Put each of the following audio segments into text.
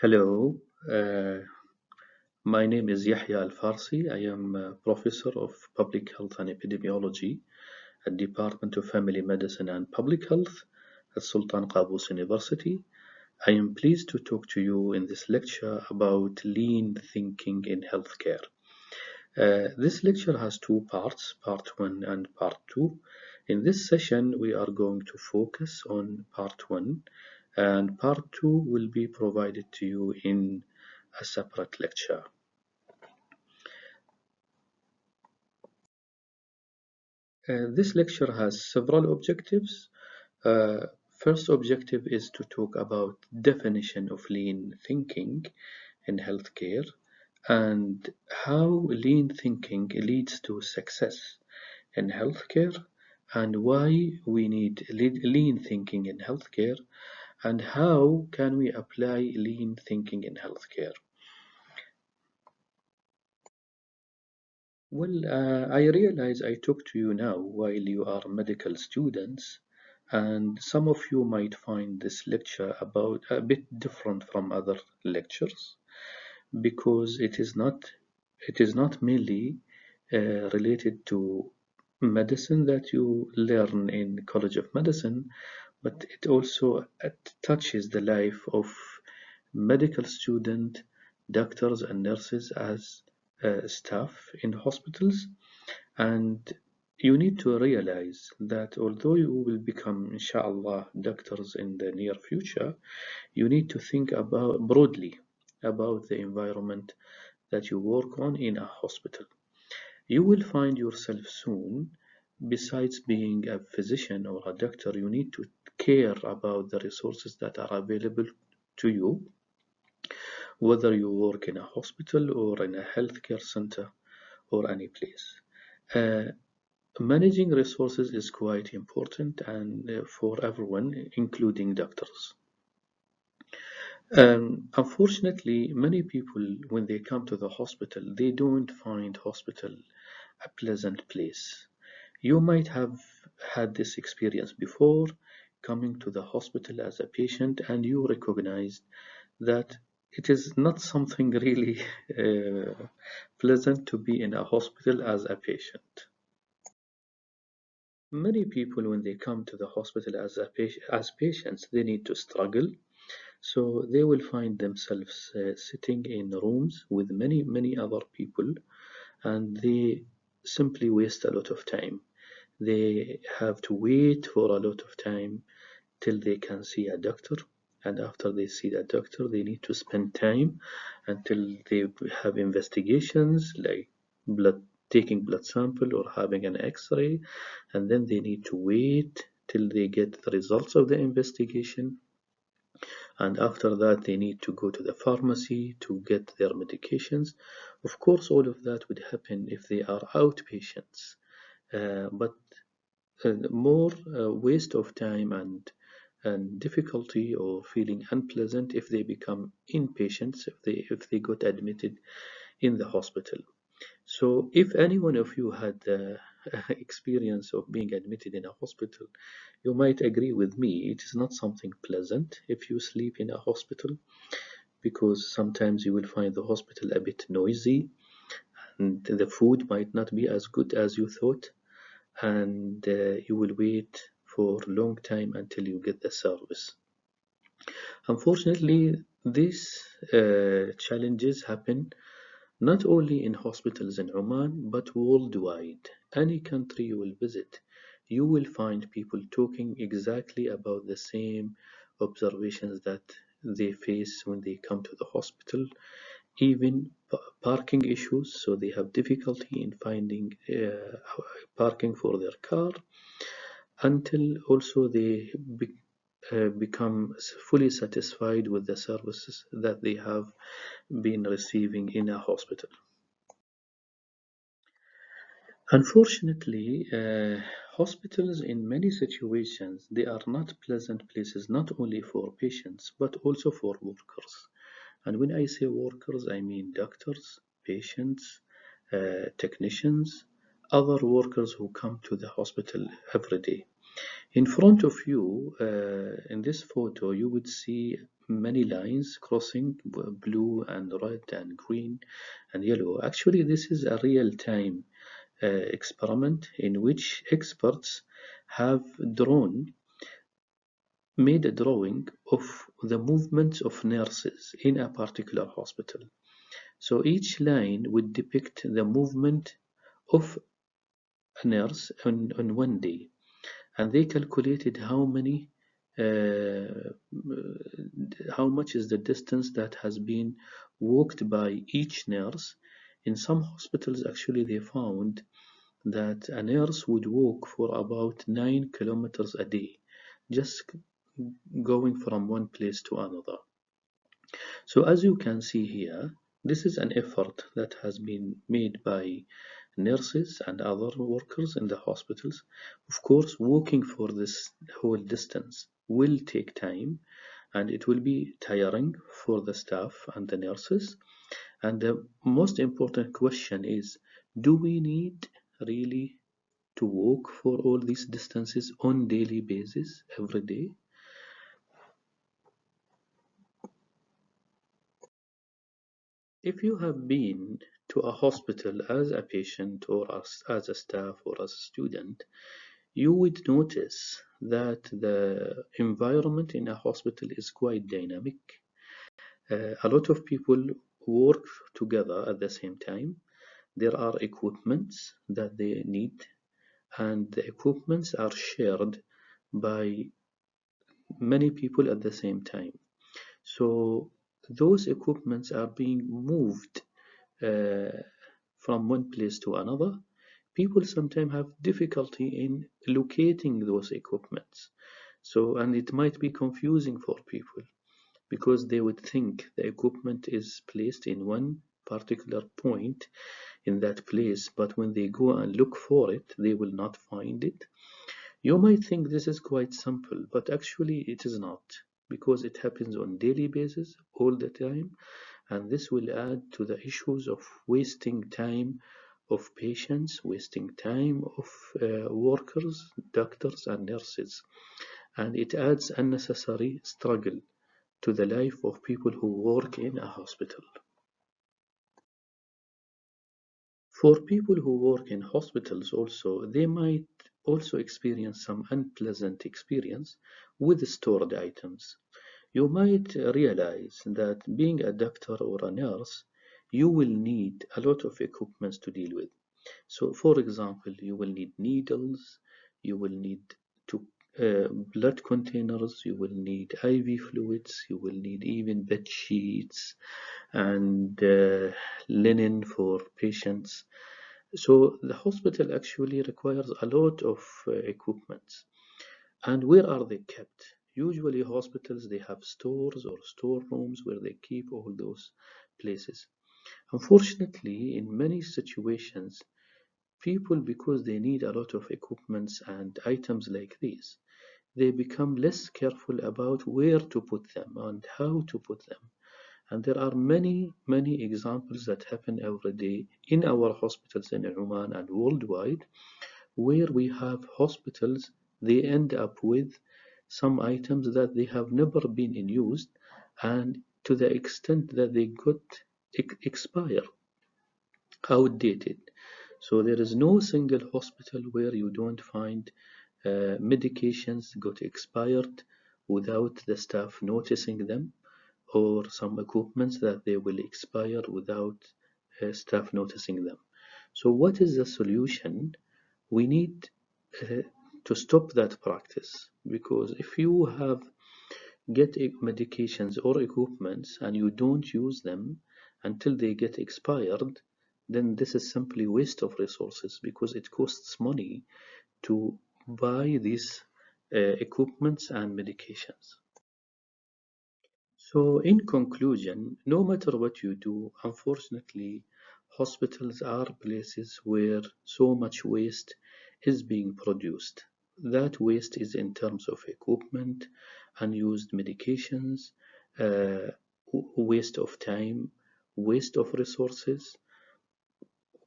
Hello, uh, my name is Yahya Al Farsi. I am a professor of public health and epidemiology at Department of Family Medicine and Public Health at Sultan Qaboos University. I am pleased to talk to you in this lecture about lean thinking in healthcare. This lecture has two parts, part one and part two. In this session, we are going to focus on part one, and part two will be provided to you in a separate lecture. This lecture has several objectives. Uh, First objective is to talk about definition of lean thinking in healthcare and how lean thinking leads to success in healthcare and why we need lean thinking in healthcare and how can we apply lean thinking in healthcare. Well, I realize I talk to you now while you are medical students, and some of you might find this lecture about a bit different from other lectures because it is not merely related to medicine that you learn in College of Medicine, but it also touches the life of medical student, doctors and nurses as staff in hospitals. And you need to realize that although you will become, inshallah, doctors in the near future, you need to think about broadly about the environment that you work on in a hospital. You will find yourself soon, besides being a physician or a doctor, you need to care about the resources that are available to you, whether you work in a hospital or in a healthcare center or any place. Uh, Managing resources is quite important and for everyone, including doctors. Unfortunately, many people, when they come to the hospital, they don't find hospital a pleasant place. You might have had this experience before, coming to the hospital as a patient, and you recognized that it is not something really pleasant to be in a hospital as a patient. Many people, when they come to the hospital as patients, they need to struggle. So they will find themselves sitting in rooms with many, many other people, and they simply waste a lot of time. They have to wait for a lot of time till they can see a doctor. And after they see the doctor, they need to spend time until they have investigations like blood taking blood sample or having an x-ray, and then they need to wait till they get the results of the investigation, and after that they need to go to the pharmacy to get their medications. Of course, all of that would happen if they are outpatients, but more waste of time and difficulty or feeling unpleasant if they become inpatients, if they got admitted in the hospital. So if any one of you had the experience of being admitted in a hospital, you might agree with me. It is not something pleasant if you sleep in a hospital, because sometimes you will find the hospital a bit noisy and the food might not be as good as you thought, and you will wait for a long time until you get the service. Unfortunately, these challenges happen not only in hospitals in Oman, but worldwide. Any country you will visit, you will find people talking exactly about the same observations that they face when they come to the hospital, even parking issues, so they have difficulty in finding parking for their car, until also they become fully satisfied with the services that they have been receiving in a hospital. Unfortunately, hospitals in many situations, they are not pleasant places not only for patients but also for workers. And when I say workers, I mean doctors, patients, technicians, other workers who come to the hospital every day. In front of you, in this photo, you would see many lines crossing blue and red and green and yellow. Actually, this is a real-time experiment in which experts have made a drawing of the movements of nurses in a particular hospital. So each line would depict the movement of a nurse on one day, and they calculated uh, how much is the distance that has been walked by each nurse. In some hospitals, actually, they found that a nurse would walk for about 9 kilometers a day, just going from one place to another. So as you can see here, this is an effort that has been made by nurses and other workers in the hospitals. Of course, walking for this whole distance will take time and it will be tiring for the staff and the nurses. And the most important question is, do we need really to walk for all these distances on daily basis every day? If you have been to a hospital as a patient or as a staff or as a student, you would notice that the environment in a hospital is quite dynamic. A lot of people work together at the same time. There are equipments that they need, and the equipments are shared by many people at the same time. So those equipments are being moved uh, from one place to another. People sometimes have difficulty in locating those equipments. So, and it might be confusing for people because they would think the equipment is placed in one particular point in that place, but when they go and look for it, they will not find it. You might think this is quite simple, but actually it is not, because it happens on daily basis all the time, and this will add to the issues of wasting time of patients, wasting time of workers, doctors and nurses, and it adds unnecessary struggle to the life of people who work in a hospital. For people who work in hospitals also, they might also experience some unpleasant experience with stored items. You might realize that being a doctor or a nurse, you will need a lot of equipment to deal with. So, for example, you will need needles, you will need to blood containers, you will need IV fluids, you will need even bed sheets and linen for patients. So the hospital actually requires a lot of equipment. And where are they kept? Usually hospitals, they have stores or storerooms where they keep all those places. Unfortunately, in many situations, people, because they need a lot of equipments and items like these, they become less careful about where to put them and how to put them. And there are many, many examples that happen every day in our hospitals in Oman and worldwide, where we have hospitals, they end up with some items that they have never been in use, and to the extent that they got expire, outdated. So there is no single hospital where you don't find medications got expired without the staff noticing them, or some equipments that they will expire without staff noticing them. So what is the solution? We need uh, to stop that practice, because if you have get medications or equipments and you don't use them until they get expired, then this is simply waste of resources, because it costs money to buy these equipments and medications. So, in conclusion, no matter what you do, unfortunately, hospitals are places where so much waste is being produced. That waste is in terms of equipment, unused medications, uh, waste of time, waste of resources,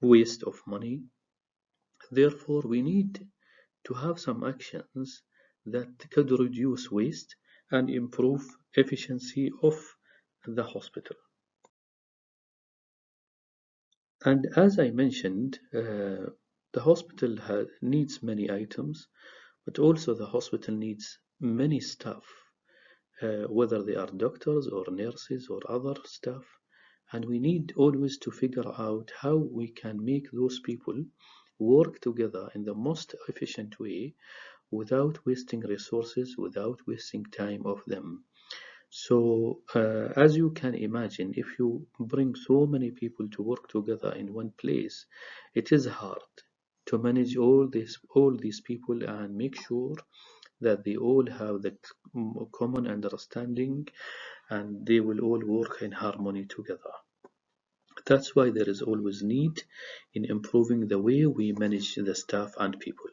waste of money. Therefore, we need to have some actions that could reduce waste and improve efficiency of the hospital. And as I mentioned, the hospital needs many items, but also the hospital needs many staff, whether they are doctors or nurses or other staff. And we need always to figure out how we can make those people work together in the most efficient way without wasting resources, without wasting time of them. So, as you can imagine, if you bring so many people to work together in one place, it is hard to manage all these people and make sure that they all have the common understanding and they will all work in harmony together. That's why there is always need in improving the way we manage the staff and people.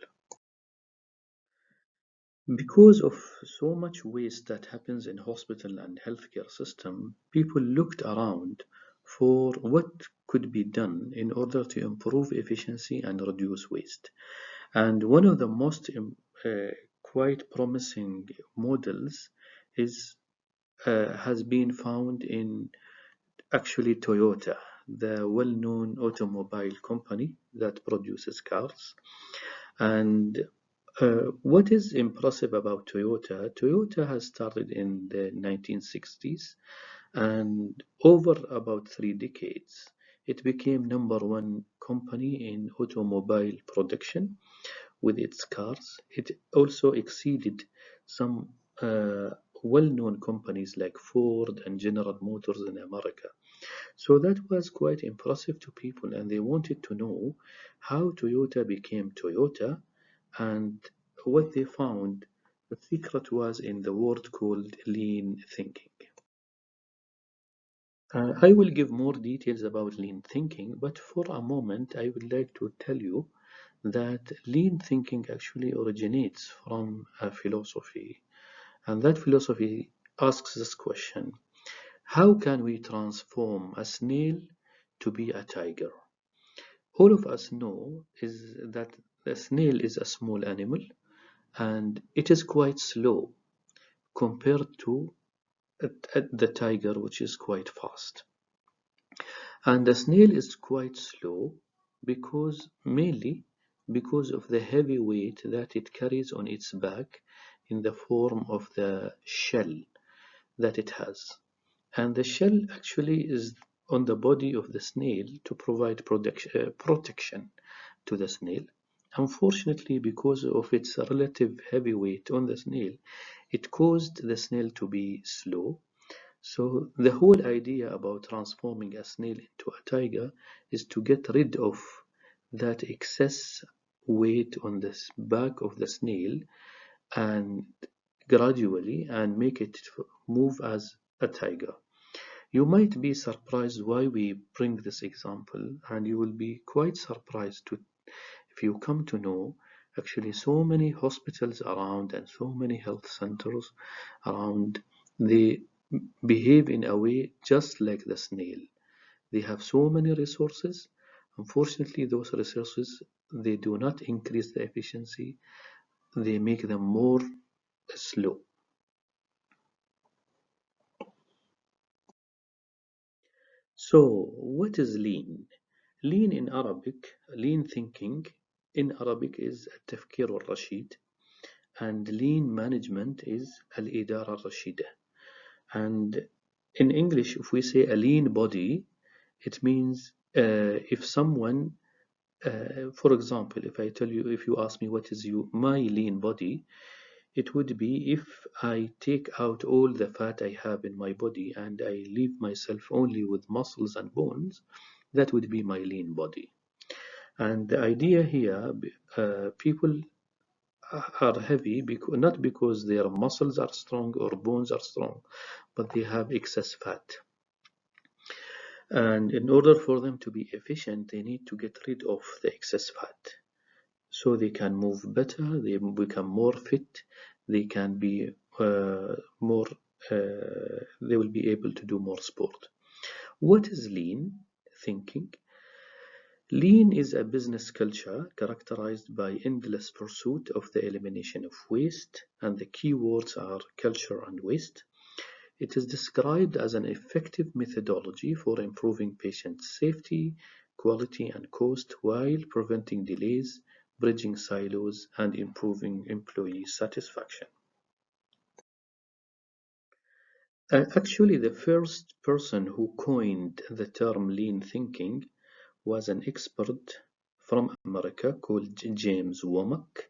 Because of so much waste that happens in hospital and healthcare system, people looked around for what could be done in order to improve efficiency and reduce waste. And one of the most quite promising models is has been found in actually Toyota, the well-known automobile company that produces cars. And what is impressive about Toyota? Toyota has started in the 1960s, and over about 3 decades, it became number one company in automobile production with its cars. It also exceeded some well-known companies like Ford and General Motors in America. So that was quite impressive to people, and they wanted to know how Toyota became Toyota, and what they found. The secret was in the word called lean thinking. I will give more details about lean thinking, but for a moment, I would like to tell you that lean thinking actually originates from a philosophy, and that philosophy asks this question: how can we transform a snail to be a tiger? All of us know is that the snail is a small animal and it is quite slow compared to the tiger, which is quite fast. And the snail is quite slow because mainly because of the heavy weight that it carries on its back in the form of the shell that it has. And the shell actually is on the body of the snail to provide protection to the snail. Unfortunately, because of its relative heavy weight on the snail, it caused the snail to be slow. So the whole idea about transforming a snail into a tiger is to get rid of that excess weight on the back of the snail and gradually and make it move as a tiger. You might be surprised why we bring this example, and you will be quite surprised to if you come to know actually so many hospitals around and so many health centers around, they behave in a way just like the snail. They have so many resources. Unfortunately, those resources they do not increase the efficiency, they make them more slow. So, what is lean? Lean in Arabic, lean thinking in Arabic is التفكير الرشيد, and lean management is الإدارة الرشيدة. And in English, if we say a lean body, it means if someone, for example, if I tell you, if you ask me what is my lean body, it would be if I take out all the fat I have in my body and I leave myself only with muscles and bones, that would be my lean body. And the idea here, people are heavy because, not because their muscles are strong or bones are strong, but they have excess fat. And in order for them to be efficient, they need to get rid of the excess fat. So they can move better, they become more fit, they can be more, they will be able to do more sport. What is lean thinking? Lean is a business culture characterized by endless pursuit of the elimination of waste, and the key words are culture and waste. It is described as an effective methodology for improving patient safety, quality, and cost while preventing delays, bridging silos, and improving employee satisfaction. Actually, the first person who coined the term lean thinking was an expert from America called James Womack.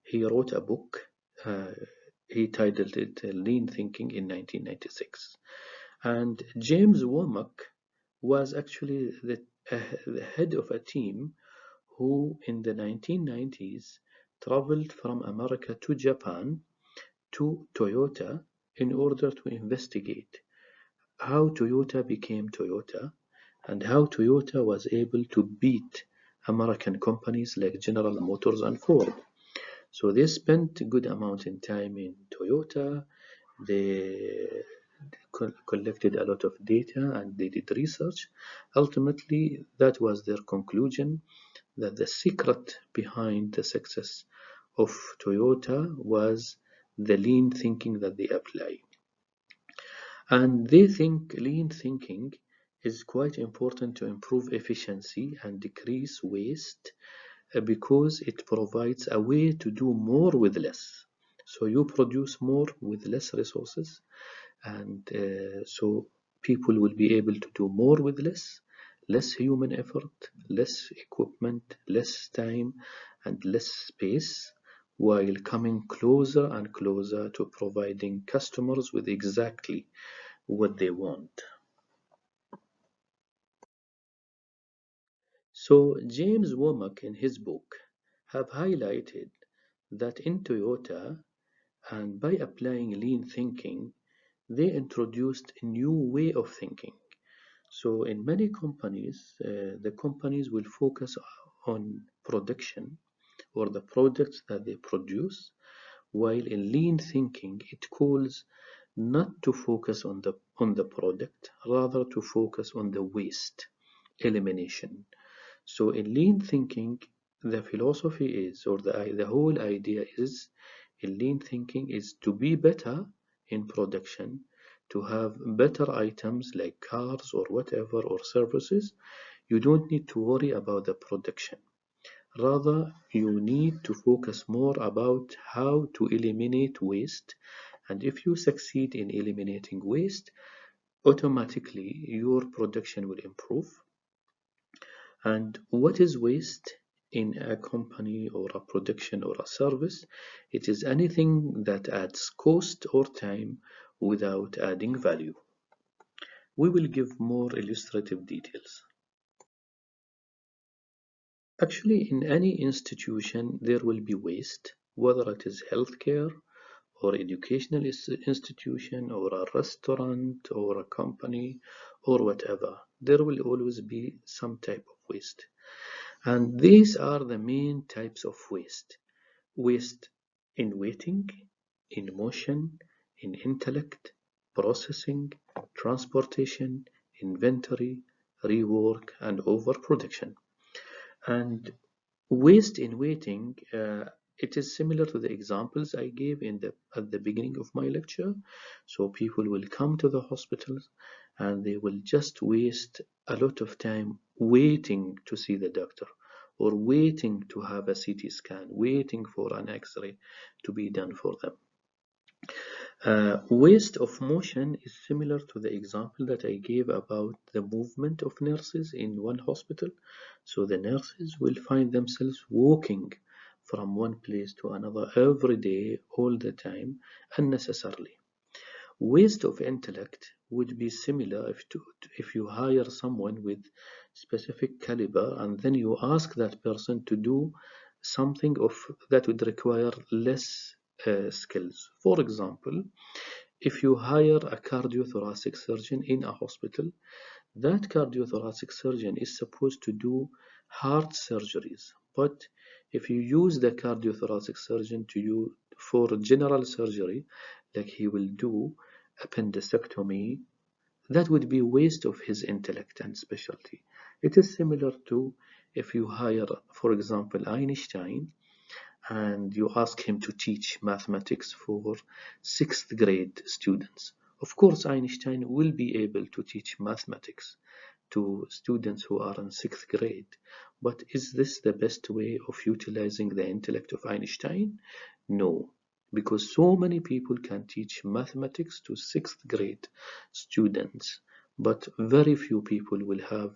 He wrote a book. Uh, he titled it Lean Thinking in 1996. And James Womack was actually the head of a team who, in the 1990s, traveled from America to Japan to Toyota in order to investigate how Toyota became Toyota and how Toyota was able to beat American companies like General Motors and Ford. So they spent a good amount of time in Toyota. They collected a lot of data and they did research. Ultimately, that was their conclusion that the secret behind the success of Toyota was the lean thinking that they apply. And they think lean thinking is quite important to improve efficiency and decrease waste because it provides a way to do more with less. So you produce more with less resources, and so people will be able to do more with less, less human effort, less equipment, less time, and less space, while coming closer and closer to providing customers with exactly what they want. So James Womack in his book have highlighted that in Toyota and by applying lean thinking, they introduced a new way of thinking. So in many companies, the companies will focus on production or the products that they produce, while in lean thinking it calls not to focus on the product, rather to focus on the waste elimination. So in lean thinking, the philosophy is, or the whole idea is, in lean thinking is to be better in production, to have better items like cars or whatever or services. You don't need to worry about the production. Rather, you need to focus more about how to eliminate waste. And if you succeed in eliminating waste, automatically your production will improve. And what is waste in a company or a production or a service? It is anything that adds cost or time without adding value. We will give more illustrative details. Actually, in any institution, there will be waste, whether it is healthcare or educational institution or a restaurant or a company or whatever. There will always be some type of waste. And these are the main types of waste. Waste in waiting, in motion, in intellect, processing, transportation, inventory, rework, and overproduction. And waste in waiting, it is similar to the examples I gave at the beginning of my lecture. So people will come to the hospitals and they will just waste a lot of time waiting to see the doctor or waiting to have a CT scan, waiting for an X-ray to be done for them. Waste of motion is similar to the example that I gave about the movement of nurses in one hospital. So the nurses will find themselves walking from one place to another every day, all the time, unnecessarily. Waste of intellect would be similar if you hire someone with specific caliber and then you ask that person to do something that would require less skills. For example, if you hire a cardiothoracic surgeon in a hospital, that cardiothoracic surgeon is supposed to do heart surgeries. But if you use the cardiothoracic surgeon for general surgery, like he will do appendectomy, that would be waste of his intellect and specialty. It is similar to if you hire, for example, Einstein, and you ask him to teach mathematics for sixth grade students. Of course, Einstein will be able to teach mathematics to students who are in sixth grade, but is this the best way of utilizing the intellect of Einstein? No, because so many people can teach mathematics to sixth grade students, but very few people will have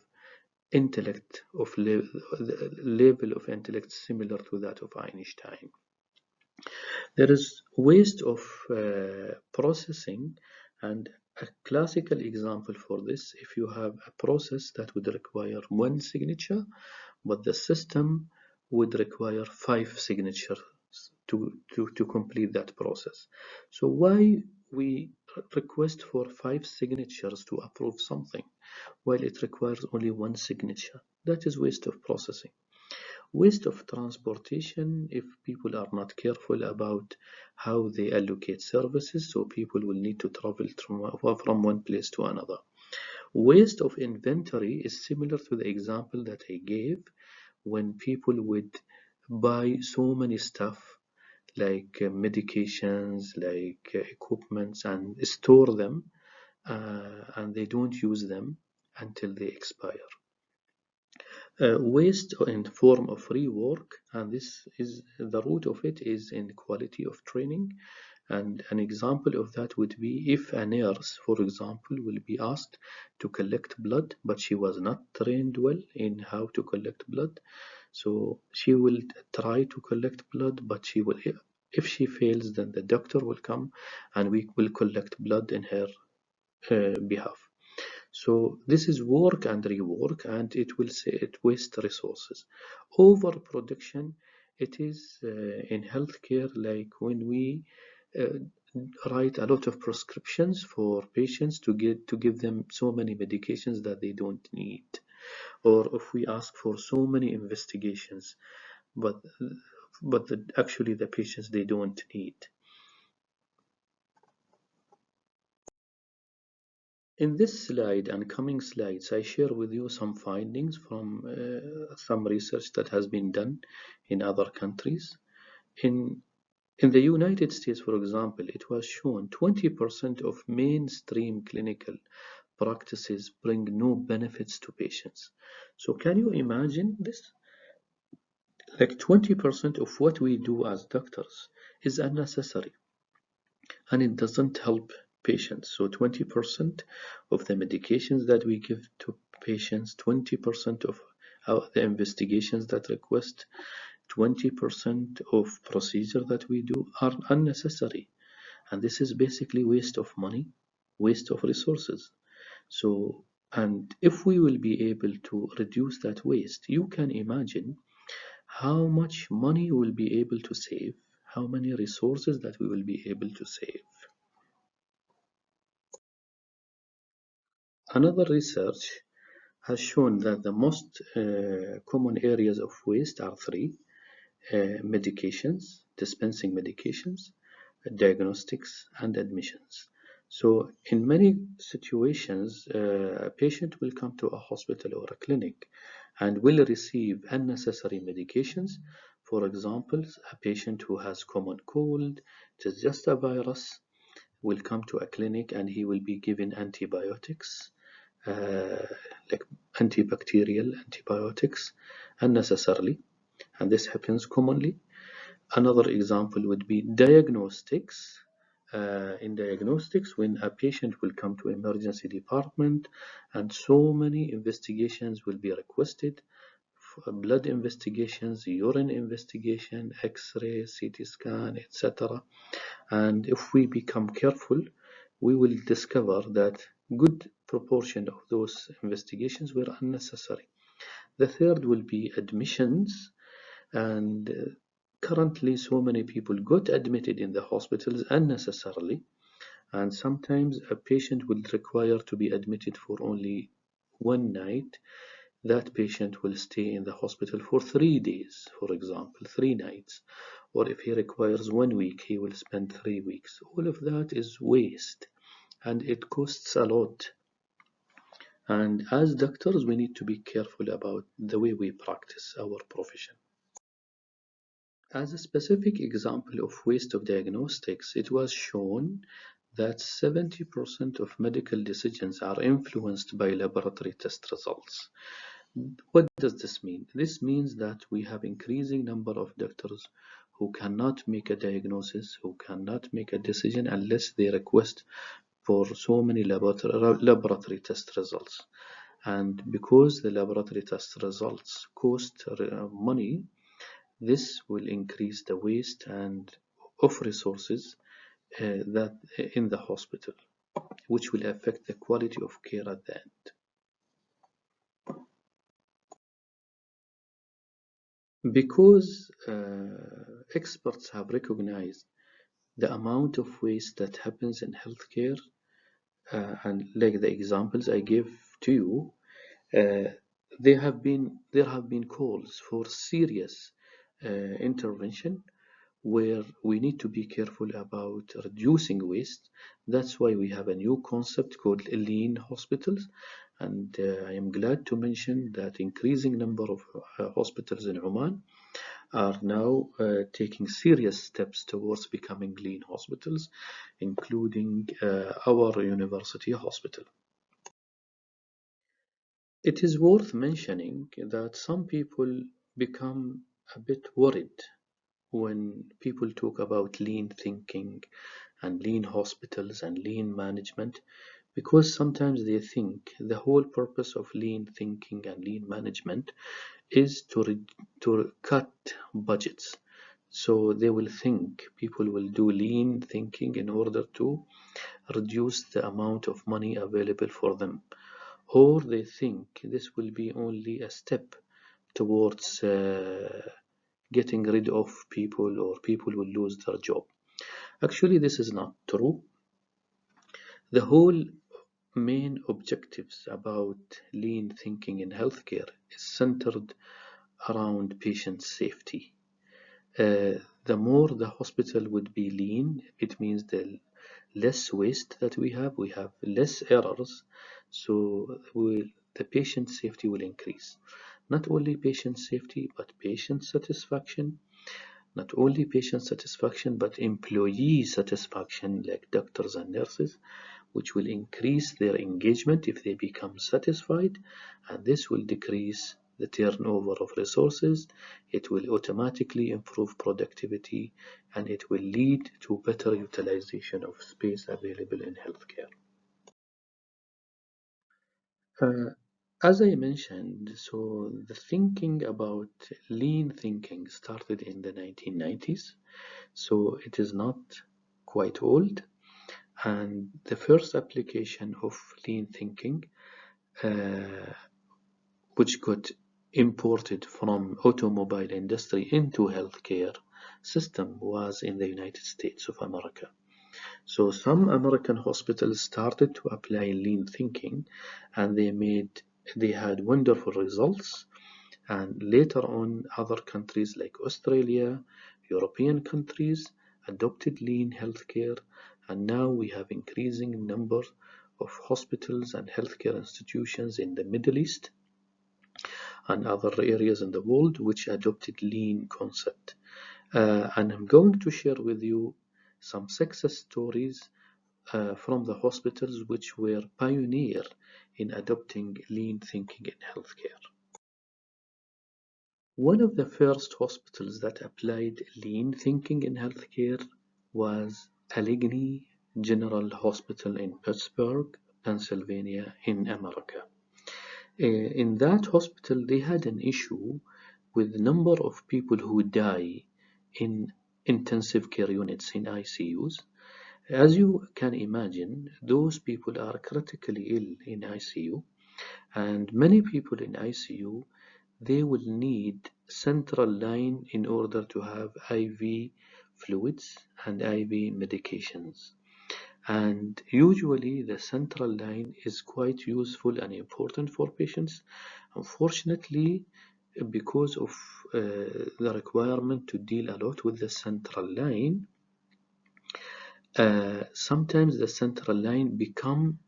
intellect of level of intellect similar to that of Einstein. There is waste of processing, and a classical example for this, if you have a process that would require one signature, but the system would require five signatures to complete that process. So why we request for five signatures to approve something while it requires only one signature? That is waste of processing. Waste of transportation if people are not careful about how they allocate services, so people will need to travel from one place to another. Waste of inventory is similar to the example that I gave when people would buy so many stuff like medications, like equipments, and store them, and they don't use them until they expire. Waste in form of rework, and this is the root of it is in quality of training. And an example of that would be if a nurse, for example, will be asked to collect blood, but she was not trained well in how to collect blood. So she will try to collect blood, but she will, if she fails, then the doctor will come and we will collect blood in her behalf. So this is work and rework, and it will say it waste resources. Overproduction, it is in healthcare like when we uh, write a lot of prescriptions for patients to give them so many medications that they don't need, or if we ask for so many investigations, but actually the patients they don't need. In this slide and coming slides, I share with you some findings from some research that has been done in other countries. In, in the United States, for example, it was shown 20% of mainstream clinical practices bring no benefits to patients. So can you imagine this? Like 20% of what we do as doctors is unnecessary and it doesn't help patients. So 20% of the medications that we give to patients, 20% of the investigations that request, 20% of procedure that we do are unnecessary. And this is basically waste of money, waste of resources. So, and if we will be able to reduce that waste, you can imagine how much money we'll be able to save, how many resources that we will be able to save. Another research has shown that the most common areas of waste are three: medications, dispensing medications, diagnostics, and admissions. So, in many situations, a patient will come to a hospital or a clinic and will receive unnecessary medications. For example, a patient who has common cold, it is just a virus, will come to a clinic and he will be given antibiotics, uh, like antibacterial antibiotics unnecessarily, and this happens commonly. Another example would be diagnostics. In diagnostics, when a patient will come to emergency department and so many investigations will be requested, blood investigations, urine investigation, x-ray, CT scan, etc. And if we become careful, we will discover that good proportion of those investigations were unnecessary. The third will be admissions, and currently so many people got admitted in the hospitals unnecessarily, and sometimes a patient will require to be admitted for only one night. That patient will stay in the hospital for 3 days, for example, 3 nights. Or if he requires 1 week, he will spend 3 weeks. All of that is waste and it costs a lot. And as doctors, we need to be careful about the way we practice our profession. As a specific example of waste of diagnostics, it was shown that 70% of medical decisions are influenced by laboratory test results. What does this mean? This means that we have increasing number of doctors who cannot make a diagnosis, who cannot make a decision unless they request for so many laboratory test results. And because the laboratory test results cost money, this will increase the waste and of resources that in the hospital, which will affect the quality of care at the end. Because experts have recognized the amount of waste that happens in healthcare, and like the examples I gave to you, uh, there have been calls for serious intervention where we need to be careful about reducing waste. That's why we have a new concept called lean hospitals. And I am glad to mention that increasing number of hospitals in Oman are now taking serious steps towards becoming lean hospitals, including our university hospital. It is worth mentioning that some people become a bit worried when people talk about lean thinking and lean hospitals and lean management, because sometimes they think the whole purpose of lean thinking and lean management is to cut budgets. So they will think people will do lean thinking in order to reduce the amount of money available for them, or they think this will be only a step towards getting rid of people, or people will lose their job. Actually, this is not true. The whole main objectives about lean thinking in healthcare is centered around patient safety. The more the hospital would be lean, it means the less waste that we have less errors, so the patient safety will increase. Not only patient safety, but patient satisfaction. Not only patient satisfaction, but employee satisfaction, like doctors and nurses, which will increase their engagement if they become satisfied, and this will decrease the turnover of resources. It will automatically improve productivity, and it will lead to better utilization of space available in healthcare. Uh, as I mentioned, so the thinking about lean thinking started in the 1990s, so it is not quite old. And the first application of lean thinking, uh, which got imported from automobile industry into healthcare system, was in the United States of America. So some American hospitals started to apply lean thinking, and they had wonderful results. And later on, other countries like Australia, European countries adopted lean healthcare, and now we have increasing number of hospitals and healthcare institutions in the Middle East and other areas in the world which adopted lean concept. And I'm going to share with you some success stories from the hospitals which were pioneer in adopting lean thinking in healthcare. One of the first hospitals that applied lean thinking in healthcare was Allegheny General Hospital in Pittsburgh, Pennsylvania, in America. In that hospital, they had an issue with the number of people who die in intensive care units in ICUs. As you can imagine, those people are critically ill in ICU, and many people in ICU, they will need central line in order to have IV fluids and IV medications. And usually the central line is quite useful and important for patients. Unfortunately, because of the requirement to deal a lot with the central line, sometimes the central line become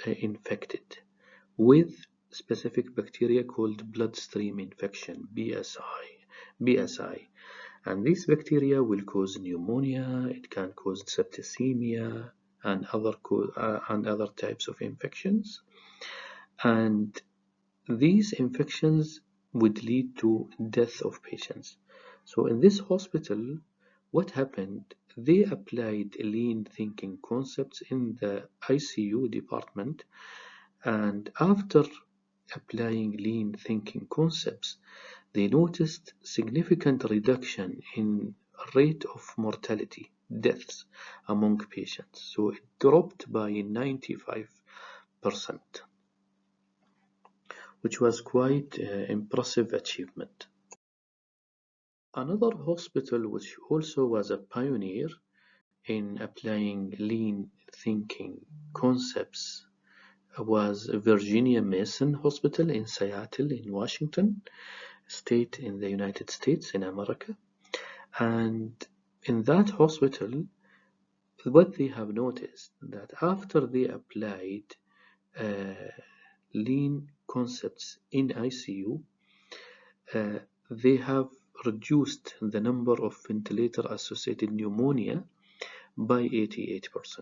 infected with specific bacteria called bloodstream infection (BSI). And these bacteria will cause pneumonia, it can cause septicemia, and other types of infections. And these infections would lead to death of patients. So in this hospital, what happened? They applied lean thinking concepts in the ICU department, and after applying lean thinking concepts, they noticed significant reduction in rate of mortality, deaths among patients. So it dropped by 95%, which was quite impressive achievement. Another hospital which also was a pioneer in applying lean thinking concepts was Virginia Mason Hospital in Seattle in Washington state in the United States in America. And in that hospital, what they have noticed that after they applied uh, lean concepts in ICU, uh, they have reduced the number of ventilator-associated pneumonia by 88%,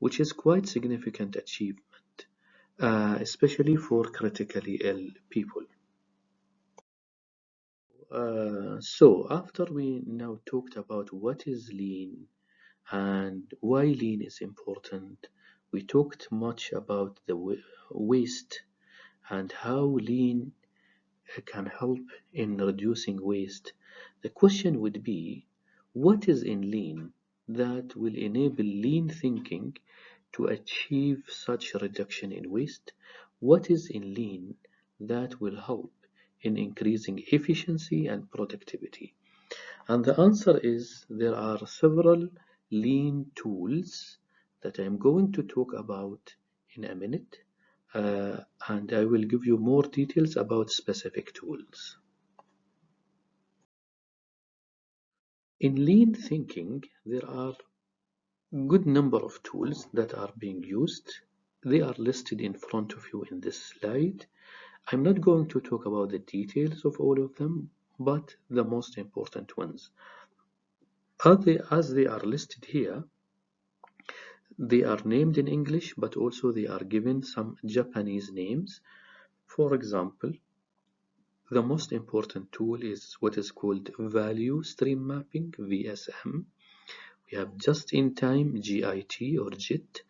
which is quite significant achievement, especially for critically ill people. So after we now talked about what is lean and why lean is important, we talked much about the waste and how lean can help in reducing waste. The question would be, what is in lean that will enable lean thinking to achieve such reduction in waste? What is in lean that will help in increasing efficiency and productivity? And the answer is there are several lean tools that I'm going to talk about in a minute, and I will give you more details about specific tools. In lean thinking, there are a good number of tools that are being used. They are listed in front of you in this slide. I'm not going to talk about the details of all of them, but the most important ones. As they are listed here, they are named in English, but also they are given some Japanese names. For example, the most important tool is what is called value stream mapping, VSM. We have just-in-time, JIT or JIT,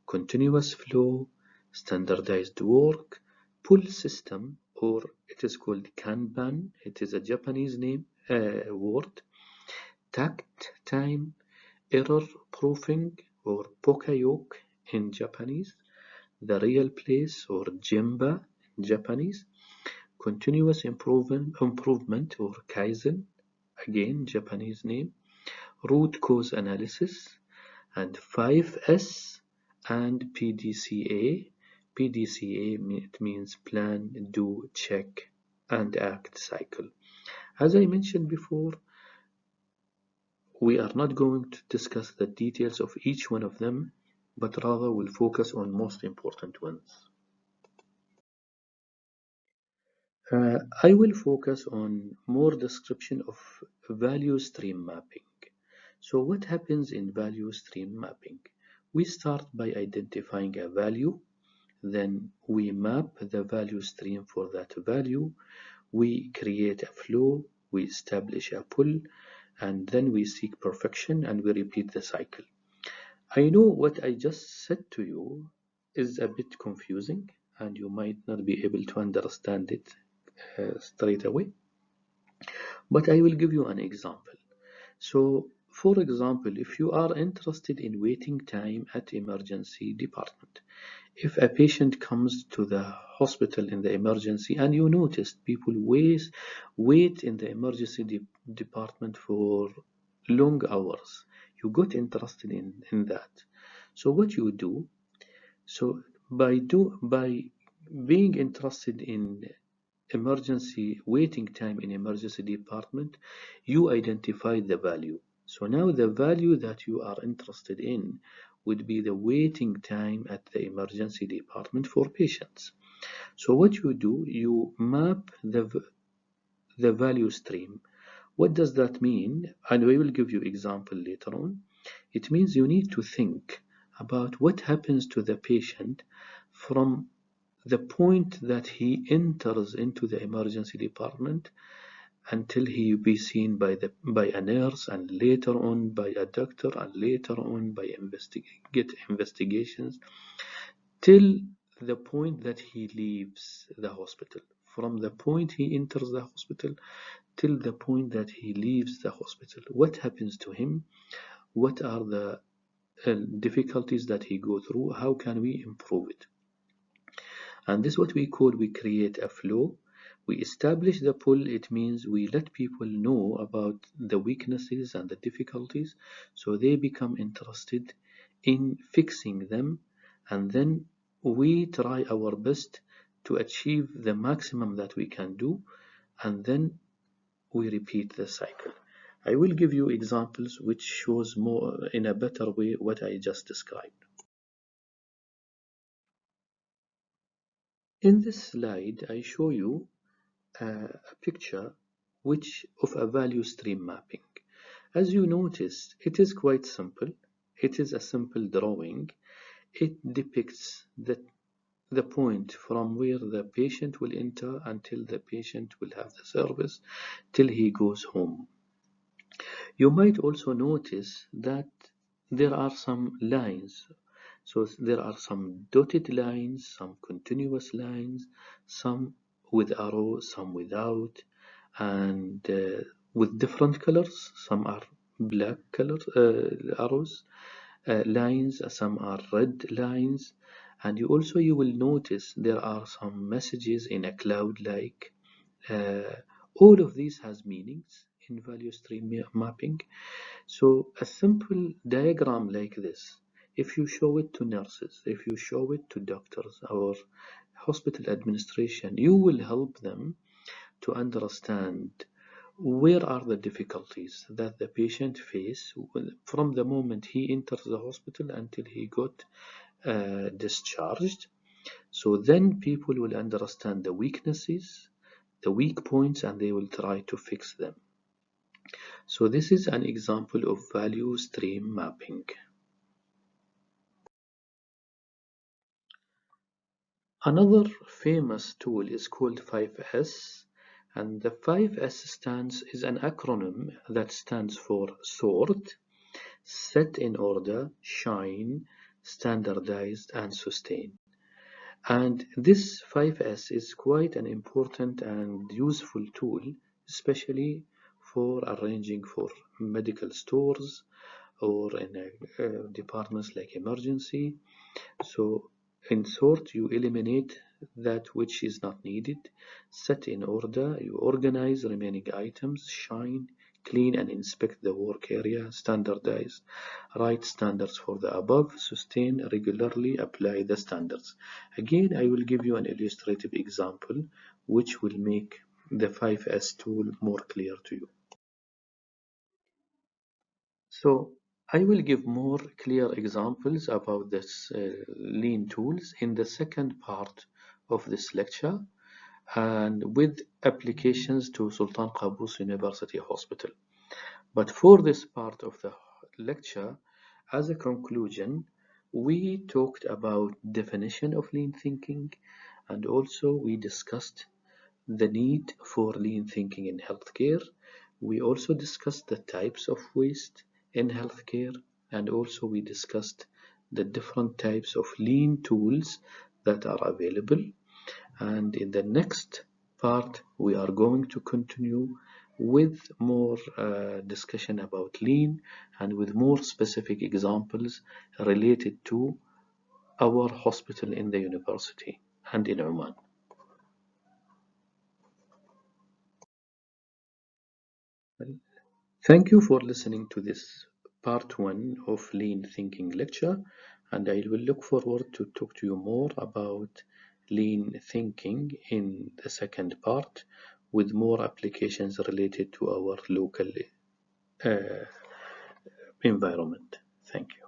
continuous flow, standardized work, pull system, or it is called Kanban. It is a Japanese name word. Takt time, error proofing, or Pokayoke in Japanese. The real place, or Gemba in Japanese. Continuous improvement or Kaizen, again Japanese name. Root cause analysis, and 5S and PDCA. PDCA, it means plan, do, check, and act cycle. As I mentioned before, we are not going to discuss the details of each one of them, but rather will focus on most important ones. I will focus on more description of value stream mapping. So what happens in value stream mapping? We start by identifying a value, then we map the value stream for that value, we create a flow, we establish a pull, and then we seek perfection and we repeat the cycle. I know what I just said to you is a bit confusing and you might not be able to understand it straight away, but I will give you an example. So, for example, if you are interested in waiting time at emergency department, if a patient comes to the hospital in the emergency and you noticed people wait in the emergency department for long hours, you got interested in that. So what you do, so by being interested in emergency waiting time in emergency department, you identify the value. So now the value that you are interested in would be the waiting time at the emergency department for patients. So what you do, you map the value stream. What does that mean? And we will give you example later on. It means you need to think about what happens to the patient from the point that he enters into the emergency department until he be seen by a nurse, and later on by a doctor, and later on by investigations, till the point that he leaves the hospital. From the point he enters the hospital till the point that he leaves the hospital. What happens to him? What are the difficulties that he go through? How can we improve it? And this is what we create a flow. We establish the pull. It means we let people know about the weaknesses and the difficulties, so they become interested in fixing them, and then we try our best to achieve the maximum that we can do, and then we repeat the cycle. I will give you examples which shows more in a better way what I just described. In this slide, I show you a picture which of a value stream mapping. As you notice, it is quite simple. It is a simple drawing. It depicts the point from where the patient will enter until the patient will have the service till he goes home. You might also notice that there are some lines. So there are some dotted lines, some continuous lines, some with arrows, some without, and with different colors. Some are black colors, arrows, lines, some are red lines, and you will notice there are some messages in a cloud-like. All of these has meanings in value stream mapping. So a simple diagram like this, if you show it to nurses, if you show it to doctors or hospital administration, you will help them to understand where are the difficulties that the patient face from the moment he enters the hospital until he got discharged. So then people will understand the weaknesses, the weak points, and they will try to fix them. So this is an example of value stream mapping. Another famous tool is called 5S, and the 5S is an acronym that stands for sort, set in order, shine, standardized, and sustain. And this 5S is quite an important and useful tool, especially for arranging for medical stores or in departments like emergency. So in sort, you eliminate that which is not needed. Set in order, you organize remaining items. Shine, clean and inspect the work area. Standardize, write standards for the above. Sustain, regularly apply the standards. Again, I will give you an illustrative example which will make the 5S tool more clear to you. So I will give more clear examples about this lean tools in the second part of this lecture, and with applications to Sultan Qaboos University Hospital. But for this part of the lecture, as a conclusion, we talked about definition of lean thinking, and also we discussed the need for lean thinking in healthcare. We also discussed the types of waste in healthcare, and also we discussed the different types of lean tools that are available. And in the next part, we are going to continue with more discussion about lean and with more specific examples related to our hospital in the university and in Oman. Thank you for listening to this part 1 of Lean Thinking lecture, and I will look forward to talk to you more about lean thinking in the second part with more applications related to our local uh, environment. Thank you.